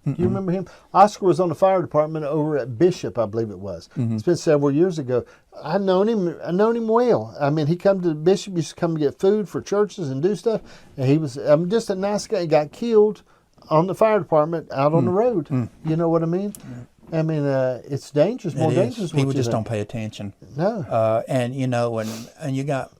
Do you remember him? Oscar was on the fire department over at Bishop, I believe it was. It's been several years ago. I known him well. I mean, he come to Bishop, used to come to get food for churches and do stuff. And he was just a nice guy. He got killed on the fire department out on the road. You know what I mean? I mean, it's dangerous, more dangerous. People just don't pay attention. No. And you know, and you got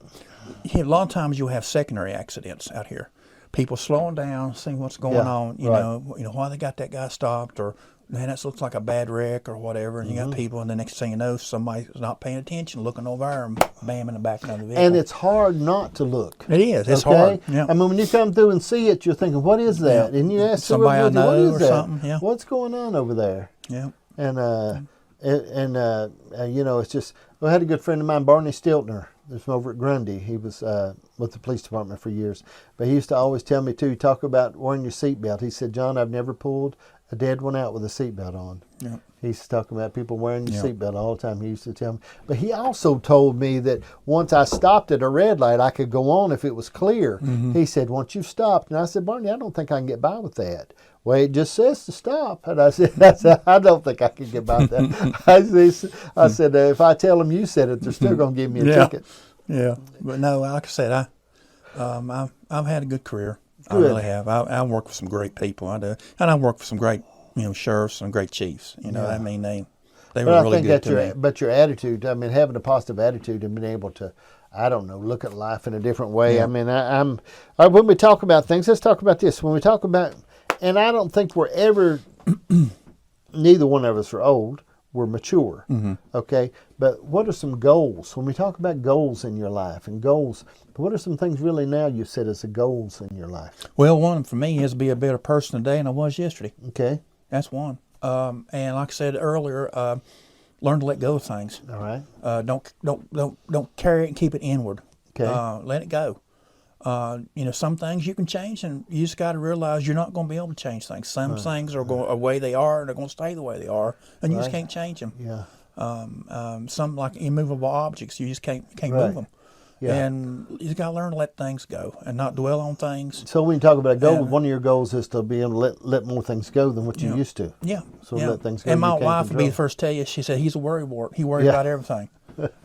a lot of times you'll have secondary accidents out here. People slowing down, seeing what's going on. You know why they got that guy stopped, or man, that looks like a bad wreck or whatever. And you got people, and the next thing you know, somebody's not paying attention, looking over there and bam in the back of the vehicle. And it's hard not to look. It is. It's hard. Yeah. I mean, when you come through and see it, you're thinking, "What is that?" And you ask somebody I know what is or that? something. Yeah. What's going on over there? Yeah. And you know, it's just. I had a good friend of mine, Barney Stiltner. There's from over at Grundy. He was with the police department for years. But he used to always tell me, too, talk about wearing your seatbelt. He said, John, I've never pulled a dead one out with a seatbelt on. Yeah. He's talking about people wearing your seatbelt all the time. He used to tell me. But he also told me that once I stopped at a red light, I could go on if it was clear. He said, once you've stopped. And I said, Barney, I don't think I can get by with that. Well, it just says to stop. And I said, I don't think I can get by with that. I said, if I tell them you said it, they're still going to give me a ticket. Yeah. But no, like I said, I've had a good career. Good. I really have. I work with some great people. I do. And I work with some great, sheriffs and great chiefs. I mean, they were really good to me. But your attitude, I mean, having a positive attitude and being able to, I don't know, look at life in a different way. Yeah. I mean, when we talk about things, let's talk about this. When we talk about, and I don't think we're ever, neither one of us are old. We're mature, okay? But what are some goals? When we talk about goals in your life and goals, what are some things really now you set as the goals in your life? Well, one for me is to be a better person today than I was yesterday. Okay. That's one. And like I said earlier, learn to let go of things. All right. Don't carry it and keep it inward. Okay. Let it go. Some things you can change, and you just got to realize you're not going to be able to change things. Some things are going the way they are, and they're going to stay the way they are, and you just can't change them. Yeah. Some like immovable objects, you just can't move them. Yeah. And you just got to learn to let things go and not dwell on things. So when you talk about goals, one of your goals is to be able to let more things go than what you used to. Yeah. So let things go. And my wife would be the first to tell you. She said he's a worrywart. He worries about everything.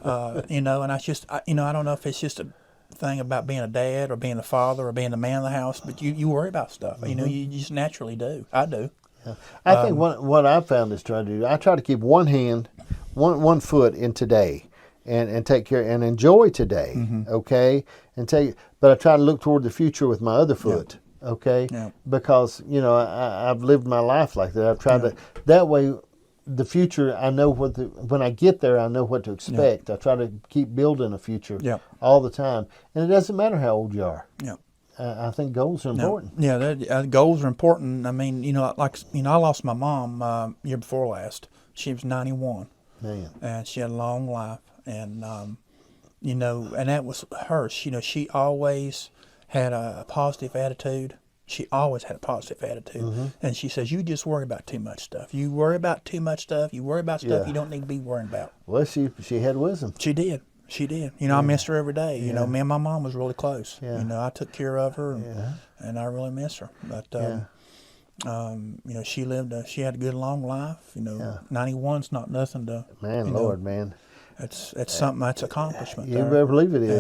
And I just, I don't know if it's just a thing about being a dad or being a father or being the man of the house, but you worry about stuff. You just naturally do. I do. Yeah. I think what I've found is I try to keep one foot in today and take care and enjoy today, okay? But I try to look toward the future with my other foot, okay? Yeah. Because, I've lived my life like that. I've tried to, that way, the future, I know when I get there, I know what to expect. I try to keep building a future all the time. And it doesn't matter how old you are. Yeah. I think goals are important. Yeah, goals are important. I mean, I lost my mom year before last. She was 91. Man. And she had a long life. And, and that was her. She always had a positive attitude. She always had a positive attitude. And she says, you just worry about too much stuff. You worry about too much stuff. You worry about stuff you don't need to be worrying about. Well, she had wisdom. She did. She did. I missed her every day. Me and my mom was really close. Yeah. I took care of her, and I really miss her. But, she had a good long life. 91's not nothing to. Man, Lord, man. It's something that's accomplishment. You better believe it is.